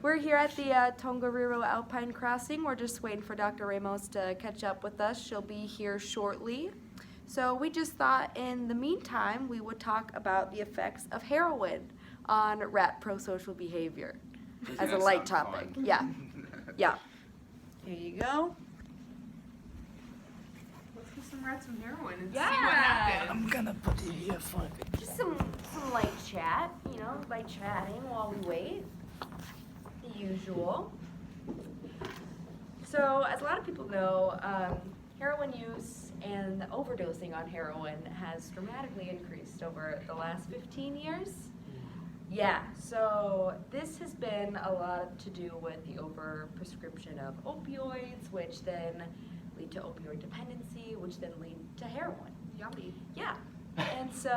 We're here at the Tongariro Alpine Crossing. We're just waiting for Dr. Ramos to catch up with us. She'll be here shortly. So we just thought in the meantime we would talk about the effects of heroin on rat prosocial behavior as a light topic. Fun. Yeah. Yeah. Here you go. Let's get some rats some heroin and Yeah. see what happens. I'm gonna put it here for Just some light chat, light chatting while we wait. The usual. So, as a lot of people know, heroin use and overdosing on heroin has dramatically increased over the last 15 years. Yeah, so this has been a lot to do with the overprescription of opioids, which then lead to opioid dependency, which then lead to heroin. Yummy. Yeah. And so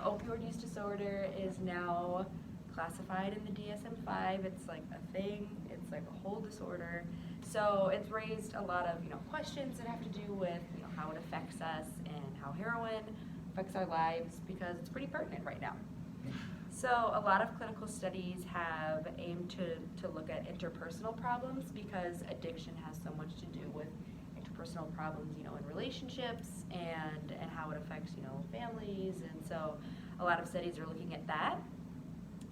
opioid use disorder is now classified in the DSM-5. It's like a thing. It's like a whole disorder. So it's raised a lot of questions that have to do with how it affects us and how heroin affects our lives, because it's pretty pertinent right now. So a lot of clinical studies have aimed to look at interpersonal problems, because addiction has so much to do with interpersonal problems, in relationships and how it affects, families. And so a lot of studies are looking at that.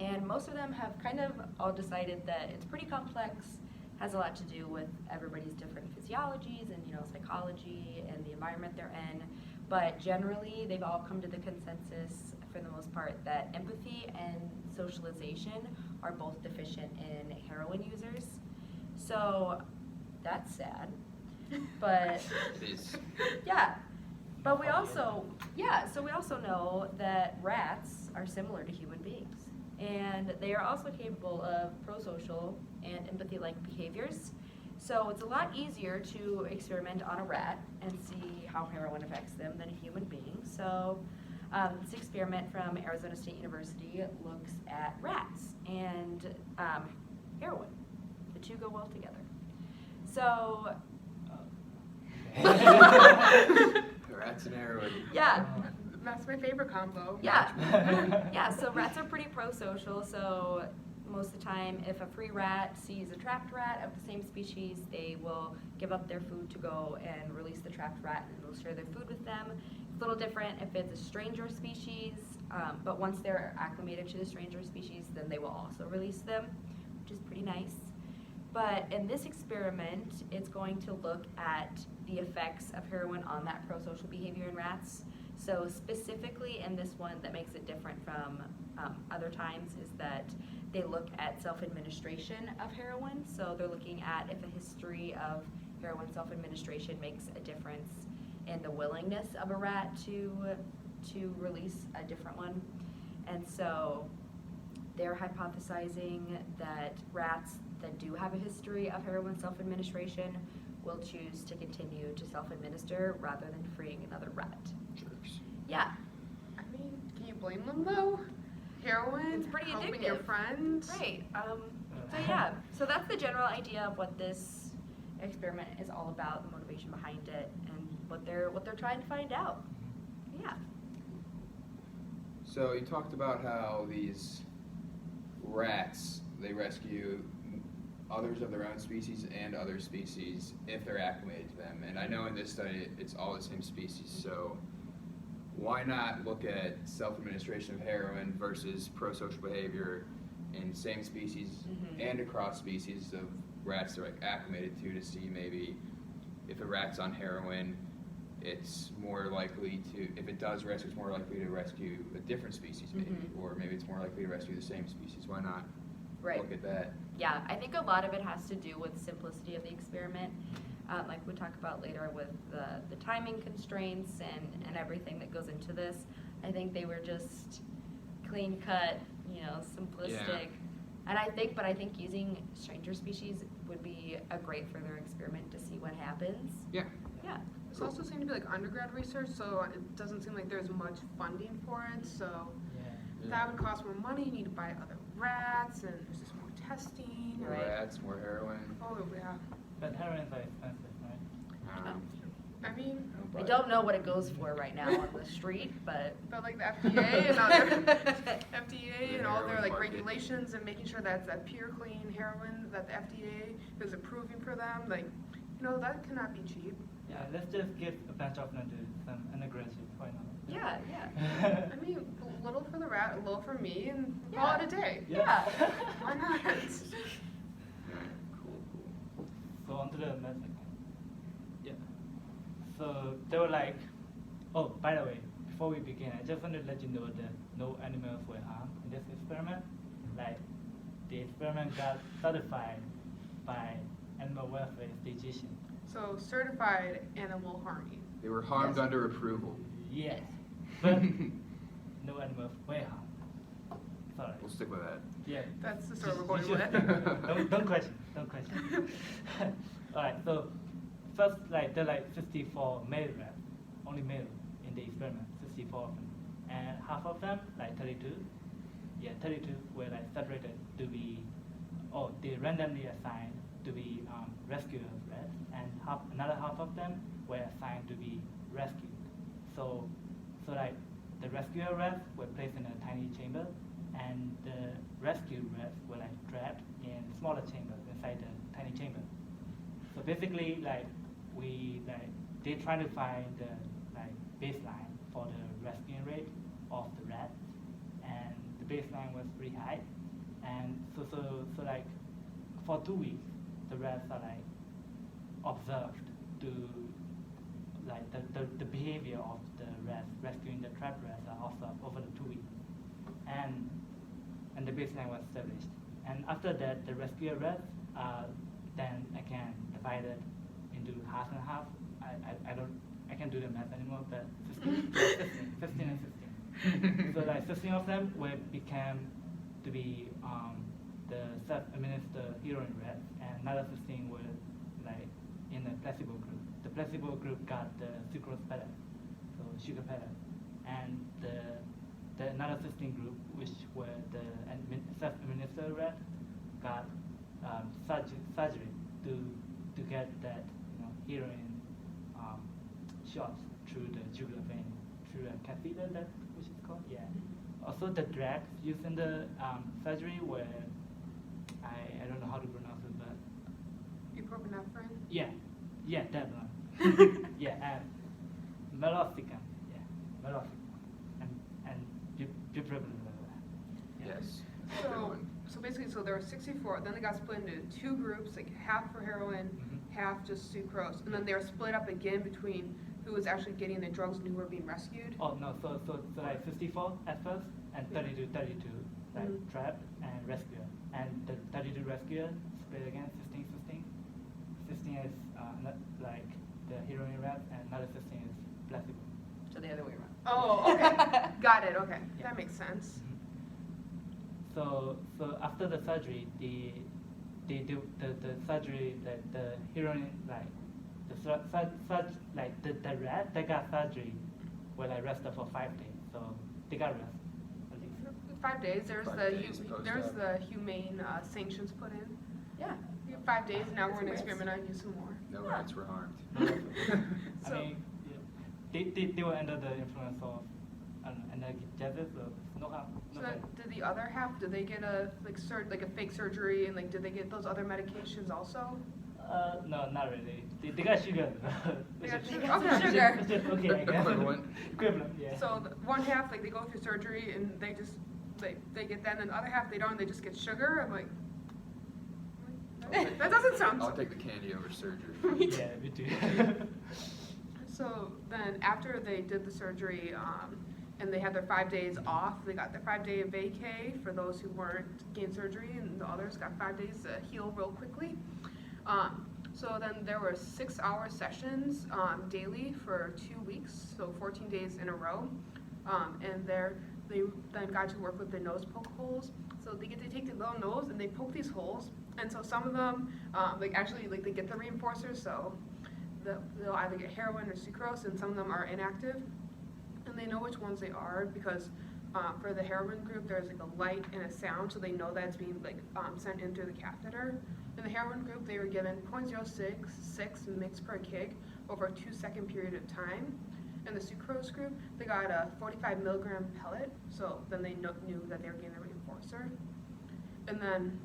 And most of them have kind of all decided that it's pretty complex, has a lot to do with everybody's different physiologies and, psychology and the environment they're in. But generally, they've all come to the consensus, for the most part, that empathy and socialization are both deficient in heroin users. So that's sad. But It is. yeah. But we also know that rats are similar to human beings. And they are also capable of prosocial and empathy-like behaviors. So it's a lot easier to experiment on a rat and see how heroin affects them than a human being. So this experiment from Arizona State University looks at rats and heroin. The two go well together. So Rats and heroin. yeah. That's my favorite combo. Yeah. Yeah, so rats are pretty pro-social, so most of the time if a free rat sees a trapped rat of the same species, they will give up their food to go and release the trapped rat, and they'll share their food with them. It's a little different if it's a stranger species, but once they're acclimated to the stranger species, then they will also release them, which is pretty nice. But in this experiment, it's going to look at the effects of heroin on that prosocial behavior in rats. So specifically in this one, that makes it different from other times, is that they look at self-administration of heroin. So they're looking at if a history of heroin self-administration makes a difference in the willingness of a rat to release a different one. And so they're hypothesizing that rats that do have a history of heroin self-administration will choose to continue to self-administer rather than freeing another rat. Jerks. Yeah. I mean, can you blame them though? Heroin, It's pretty helping your addictive. friends. Right. So yeah. So that's the general idea of what this experiment is all about, the motivation behind it, and what they're trying to find out. Yeah. So you talked about how these rats, they rescue others of their own species and other species if they're acclimated to them. And I know in this study it's all the same species, so why not look at self-administration of heroin versus prosocial behavior in same species and across species of rats they're acclimated to see maybe if a rat's on heroin, it's more likely to, if it does rescue, it's more likely to rescue a different species maybe, or maybe it's more likely to rescue the same species. Why not look at that? Yeah, I think a lot of it has to do with simplicity of the experiment. Like we talk about later with the timing constraints and everything that goes into this. I think they were just clean cut, simplistic. And I think using stranger species would be a great further experiment to see what happens. Yeah. Yeah. This also seemed to be like undergrad research, so it doesn't seem like there's much funding for it. So that would cost more money. You need to buy other rats, and there's just more testing. More Right. rats, more heroin. Oh yeah. But heroin's very expensive, right? I mean, I don't know what it goes for right now on the street, but like the FDA and all their FDA and all their like market. regulations and making sure that's a pure, clean heroin that the FDA is approving for them. Like, that cannot be cheap. Yeah, let's just give a bunch of them to some undergraduates. Why not? Yeah. I mean, a little for the rat, a little for me, and call it a day. Yeah. Why not? Cool. So on to the method. Yeah. So they were like, oh, by the way, before we begin, I just want to let you know that no animals were harmed in this experiment. Like, the experiment got certified by animal welfare institution. So certified animal harming. They were harmed Yes. under approval. Yes, but no animals were harmed. Sorry. We'll stick with that. Yeah. That's the story we're You going should- with. don't question. Alright, so first, like, there are like 64 male rats, only male in the experiment, 64 of them. And half of them, like 32, 32 were like separated to be, they randomly assigned to be rescuer rats, and another half of them were assigned to be rescued. So like the rescuer rats were placed in a tiny chamber, and the rescued rats were like trapped in smaller chambers inside the tiny chamber. So basically, like they try to find the like baseline for the rescuing rate of the rats, and the baseline was pretty high, and so like for 2 weeks, the rats are like observed to like the behavior of the rats rescuing the trapped rats are observed over the 2 weeks, and the baseline was established. And after that, the rescuer rats are then again divided into half and half. I can't do the math anymore, but 15 and 15. So like 15 of them became to be the self-administered heroin rats, and another 15 were like in the placebo group. The placebo group got the sucrose pellet, so sugar pellet, and the another 15 group, which were the self-administered rat, got surgery to get that heroin shots through the jugular vein, through a catheter, that which is called, yeah. Also the drugs used in the surgery were, I don't know how to pronounce it, but Ibuprofen. yeah, that one. Yeah, and meloxicam, and bupropion. Yes. Good So, one. so basically, there were 64. Then they got split into two groups, like half for heroin, half just sucrose, and then they were split up again between who was actually getting the drugs and who were being rescued. Oh no, so like 54 at first, and 32 like Mhm. trapped and rescuer, and the 32 rescuer split again, 15. 15 is not like the heroin rat, and another 15 is placebo. So the other way around. Oh, okay. Got it. Okay, Yeah. that makes sense. So after the surgery, the surgery, like the heroin, like the rat that got surgery were like rested for 5 days, so they got rest. 5 days. There's 5 the days there's post-op. the humane sanctions put in. Yeah. You have 5 days. Now we're That's going to nice. experiment on you some more. No Yeah. rats were harmed. I So- mean, yeah, they were under the influence of analgesics, so no harm. So No harm. did the other half? Did they get a like a fake surgery, and like did they get those other medications also? No, not really. They got sugar. They got It's sugar. just- Okay. it's just- it's just okay, I guess. Equivalent. Equivalent, yeah. So the one half, like they go through surgery and they just they get that, and the other half they don't. They just get sugar. I'm like, that doesn't sound. I'll take the candy over surgery. Yeah, me too. So then after they did the surgery, and they had their 5 days off, they got their 5-day vacay for those who weren't getting surgery, and the others got 5 days to heal real quickly. So then there were 6-hour sessions daily for 2 weeks, so 14 days in a row. And they then got to work with the nose poke holes. So they get to take the little nose and they poke these holes. And so some of them, they get the reinforcers, so they'll either get heroin or sucrose, and some of them are inactive. And they know which ones they are because for the heroin group, there's like a light and a sound, so they know that it's being sent in through the catheter. In the heroin group, they were given 0.066 mg per kg over a 2-second period of time. In the sucrose group, they got a 45 milligram pellet, so then they knew that they were getting the reinforcers. closer. And then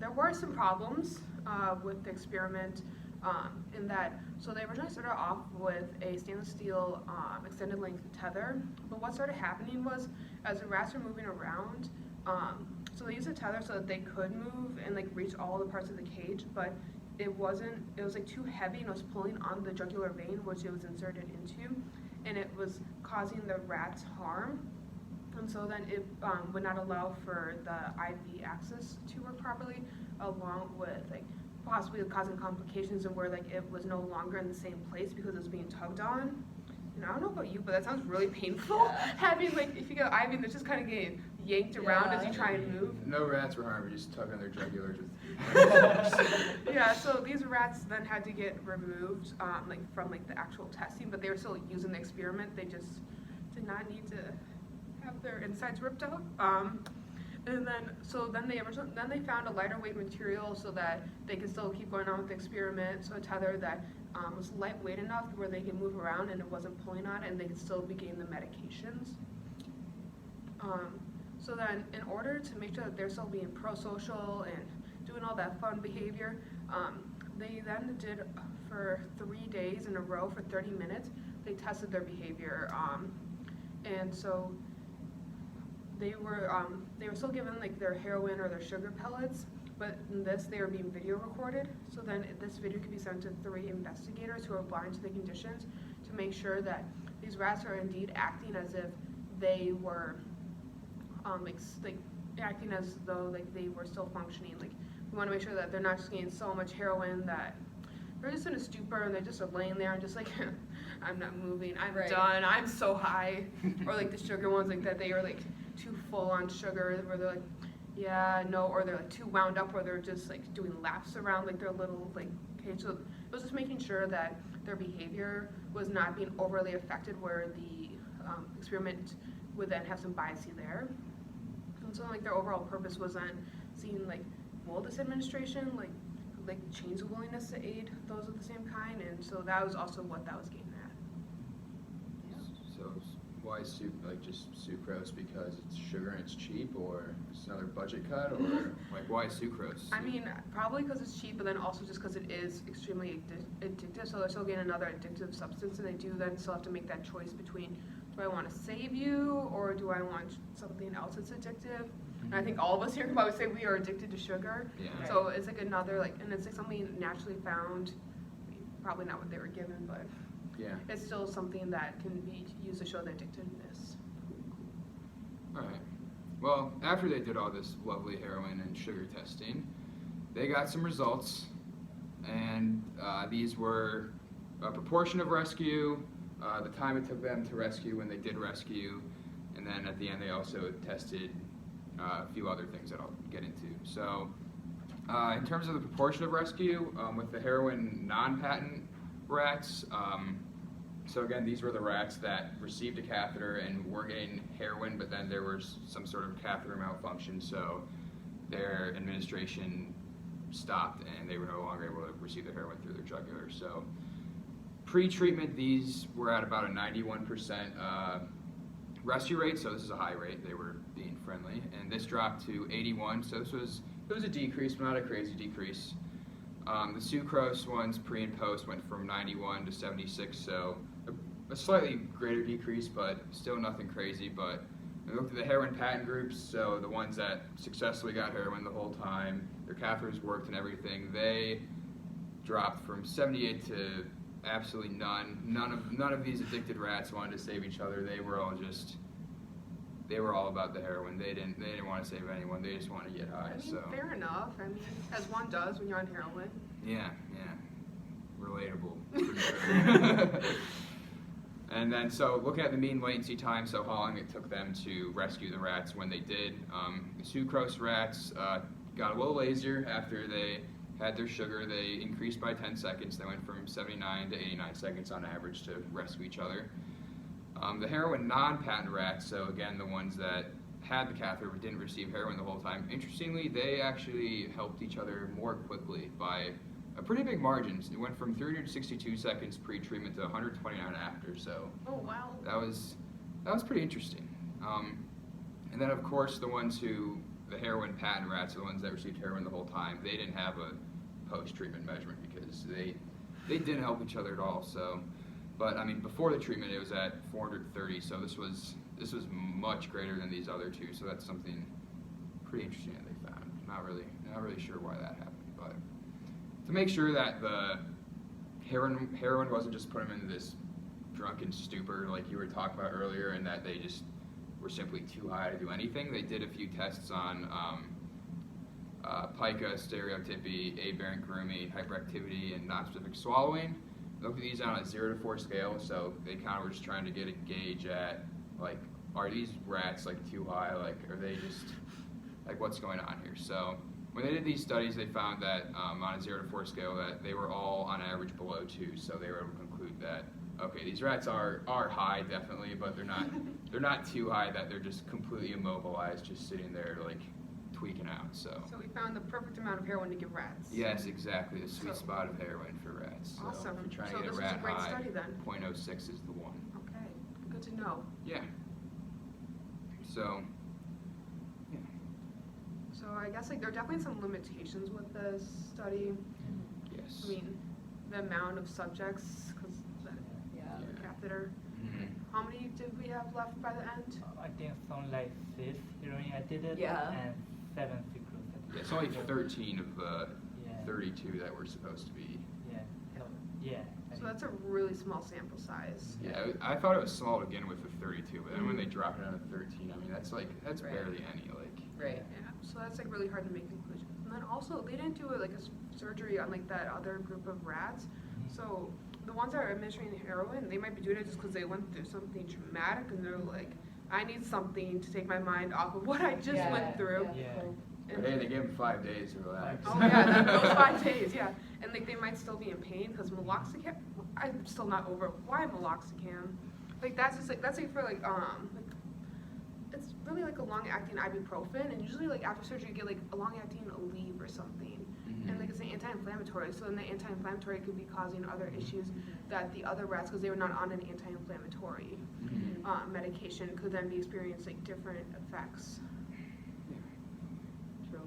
there were some problems with the experiment in that, so they originally started off with a stainless steel extended length tether, but what started happening was, as the rats were moving around, so they used a tether so that they could move and like reach all the parts of the cage, but it was like too heavy and it was pulling on the jugular vein which it was inserted into, and it was causing the rats harm. And so then it would not allow for the IV access to work properly, along with like possibly causing complications and where like it was no longer in the same place because it was being tugged on. And I don't know about you, but that sounds really painful. Yeah. Having like, if you get IV, they're just kind of getting yanked around as you try and move. No rats were harmed, just tugging their jugulars with. Yeah, so these rats then had to get removed like from like the actual testing, but they were still using the experiment. They just did not need to have their insides ripped out. And then, so then they found a lighter weight material so that they could still keep going on with the experiment. So a tether that was lightweight enough where they could move around and it wasn't pulling on it, and they could still be getting the medications. So then, in order to make sure that they're still being pro-social and doing all that fun behavior, they then did for 3 days in a row for 30 minutes. They tested their behavior, and so they were still given like their heroin or their sugar pellets, but in this they were being video recorded. So then this video could be sent to 3 investigators who are blind to the conditions to make sure that these rats are indeed acting as if they were like acting as though like they were still functioning. Like we want to make sure that they're not just getting so much heroin that they're just in a stupor and they just are laying there and just like I'm not moving, I'm Right. done, I'm so high. Or like the sugar ones like that, they are like too full on sugar where they're like, yeah, no, or they're like too wound up where they're just like doing laps around like their little like cage. So it was just making sure that their behavior was not being overly affected where the experiment would then have some biasy there. And so like their overall purpose was then seeing like, will this administration like change the willingness to aid those of the same kind, and so that was also what that was getting at. So why just sucrose because it's sugar and it's cheap, or it's another budget cut, or like why sucrose? I mean, probably because it's cheap, but then also just because it is extremely addictive. So they're still getting another addictive substance, and they do then still have to make that choice between, do I want to save you, or do I want something else that's addictive? And I think all of us here can probably say we are addicted to sugar. Yeah. So it's like another and it's like something naturally found. I mean, probably not what they were given, but Yeah. it's still something that can be used to show the addictiveness. All right. Well, after they did all this lovely heroin and sugar testing, they got some results, and these were a proportion of rescue, the time it took them to rescue when they did rescue, and then at the end they also tested a few other things that I'll get into. So in terms of the proportion of rescue, with the heroin non-patent rats, so again, these were the rats that received a catheter and were getting heroin, but then there was some sort of catheter malfunction, so their administration stopped and they were no longer able to receive the heroin through their jugular. So pre-treatment, these were at about a 91% rescue rate, so this is a high rate. They were being friendly, and this dropped to 81. So it was a decrease, but not a crazy decrease. The sucrose ones pre and post went from 91 to 76, so a slightly greater decrease, but still nothing crazy. But we looked at the heroin patent groups, so the ones that successfully got heroin the whole time, their catheters worked and everything, they dropped from 78 to absolutely none. None of these addicted rats wanted to save each other. They were all about the heroin. They didn't want to save anyone. They just wanted to get high. I mean, So fair enough. I mean, as one does when you're on heroin. yeah, relatable. For sure. And then, so looking at the mean latency time, so how long it took them to rescue the rats when they did. The sucrose rats got a little lazier after they had their sugar. They increased by 10 seconds. They went from 79 to 89 seconds on average to rescue each other. The heroin non-patent rats, so again, the ones that had the catheter but didn't receive heroin the whole time, interestingly, they actually helped each other more quickly by a pretty big margin. It went from 362 seconds pre-treatment to 129 after, so Oh, wow. that was pretty interesting. And then, of course, the heroin patent rats are the ones that received heroin the whole time. They didn't have a post-treatment measurement because they didn't help each other at all. So, but I mean, before the treatment, it was at 430. So this was much greater than these other two. So that's something pretty interesting that they found. Not really sure why that happened, but to make sure that the heroin wasn't just putting them into this drunken stupor like you were talking about earlier, and that they just were simply too high to do anything. They did a few tests on pica, stereotypy, aberrant grooming, hyperactivity, and non-specific swallowing. They looked at these on a 0 to 4 scale, so they kind of were just trying to get a gauge at, like, are these rats, like, too high? Like, are they just, like, what's going on here? So when they did these studies, they found that on a 0 to 4 scale that they were all on average below 2, so they were able to conclude that, okay, these rats are high, definitely, but they're not too high that they're just completely immobilized, just sitting there, like, tweaking out. So we found the perfect amount of heroin to give rats. yes, exactly, the sweet spot of heroin for rats. So Awesome. if you're trying So to get this a was a rat great high, study then. 0.06 is the one. Okay, good to know. Yeah. So, yeah. So I guess like there are definitely some limitations with this study. Yes. I mean, the amount of subjects, because the Yeah. catheter. Mhm. How many did we have left by the end? I think it's only like 6 heroin I did it, Yeah. and 7 sucrose. Yeah, it's only 13 of the Yeah. 32 that were supposed to be. Yeah. Yeah. I So think- that's a really small sample size. Yeah, I thought it was small to begin with 32, but then when they drop it down to 13, I mean, that's Right. barely any, like. Right. Yeah, so that's like really hard to make conclusions. And then also, they didn't do like a surgery on like that other group of rats. So the ones that are administering heroin, they might be doing it just because they went through something traumatic and they're like, I need something to take my mind off of what I just went through. Yeah. But hey, they gave him 5 days to relax. Oh yeah, those 5 days, yeah. And like they might still be in pain because meloxicam, I'm still not over why meloxicam. Like that's just like that's like for like it's really like a long-acting ibuprofen, and usually like after surgery you get like a long-acting Aleve or something, and like it's an anti-inflammatory. So then the anti-inflammatory could be causing other issues that the other rats, because they were not on an anti-inflammatory medication, could then be experiencing like different effects. True.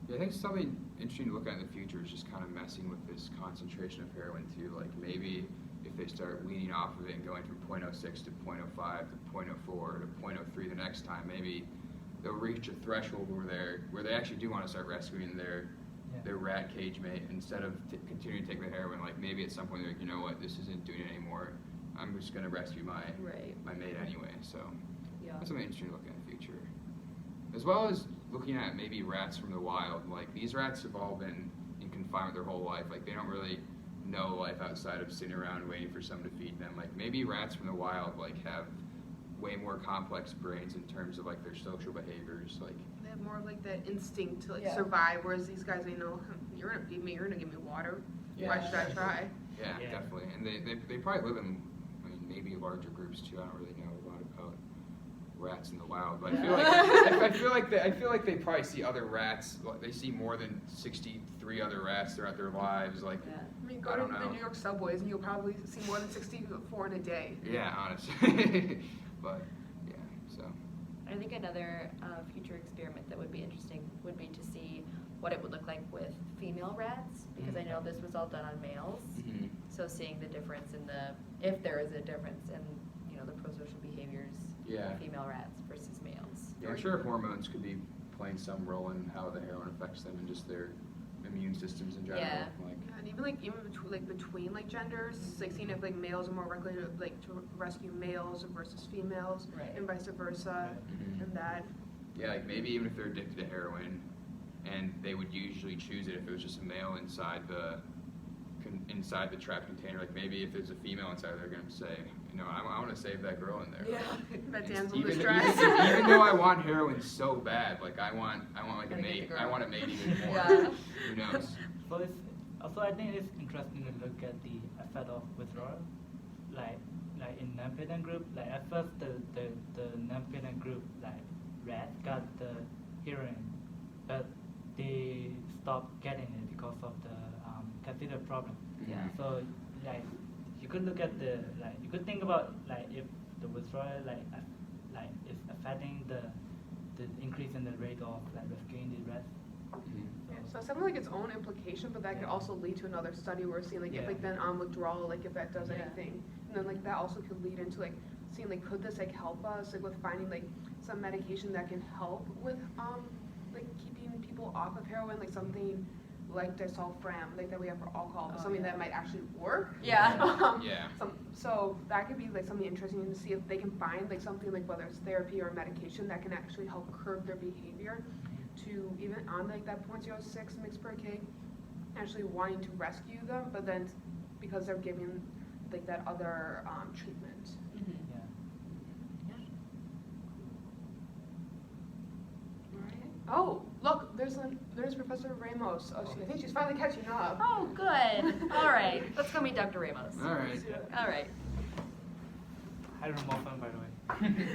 Yeah, I think something interesting to look at in the future is just kind of messing with this concentration of heroin too. Like maybe if they start weaning off of it and going from 0.06 to 0.05 to 0.04 to 0.03 the next time, maybe they'll reach a threshold where they actually do want to start rescuing their rat cage mate instead of continuing to take the heroin. Like maybe at some point they're like, you know what, this isn't doing it anymore. I'm just going to rescue my mate anyway. So Yeah. that's something interesting to look at in the future. As well as looking at maybe rats from the wild. Like these rats have all been in confinement their whole life. Like they don't really know life outside of sitting around waiting for someone to feed them. Like maybe rats from the wild like have way more complex brains in terms of like their social behaviors. Like They have more of like that instinct to like Yeah. survive, whereas these guys, they know you're gonna feed me, you're gonna give me water. Why Yeah. should I try? yeah, Yeah. definitely. And they probably live in, I mean, maybe larger groups too. I don't really know a lot about rats in the wild, but I feel like they probably see other rats. They see more than 63 other rats throughout their lives. Like, Yeah. I mean, I go to don't the know. New York subways and you'll probably see more than 64 in a day. yeah, honestly. But yeah, so I think another future experiment that would be interesting would be to see what it would look like with female rats, because I know this was all done on males. So seeing the difference in if there is a difference in, the prosocial behaviors Yeah. of female rats versus males. yeah, I'm sure hormones could be playing some role in how the heroin affects them and just their immune systems in general. Yeah. Like, Yeah, and even between like genders, like seeing if like males are more likely to rescue males versus females, Right. and vice versa, Mhm. and that. yeah, like maybe even if they're addicted to heroin, and they would usually choose it if it was just a male inside the trap container. Like maybe if there's a female inside, they're gonna say, I want to save that girl in there. That Like, damsel even, distress. even though I want heroin so bad, like I want like a Gotta get mate. the I girl. want a mate even more. Yeah. Who knows? So it's also, I think it's interesting to look at the effect of withdrawal, like in non-pregnant group. Like at first the non-pregnant group, like rat got the heroin, but they stopped getting it because of the catheter problem. Yeah. So you could look at you could think about if the withdrawal if it's affecting the increase in the rate of like rescuing the rats. Yeah, so it's something like its own implication, but that could also lead to another study where we're seeing like if like then on withdrawal, like if that does Yeah. anything, and then like that also could lead into like seeing like could this like help us like with finding like some medication that can help with like keeping people off of heroin, like something like disulfiram, like that we have for alcohol, but something that might actually work. Yeah. Yeah. So that could be like something interesting to see if they can find like something like whether it's therapy or medication that can actually help curb their behavior to even on like that 0.06 mg per kg, actually wanting to rescue them, but then because they're giving like that other treatment. Yeah. Oh, look, there's Professor Ramos. Oh, I think she's finally catching up. Oh, good. All right, let's go meet Dr. Ramos. All right. All right. Hydromorphun, by the way.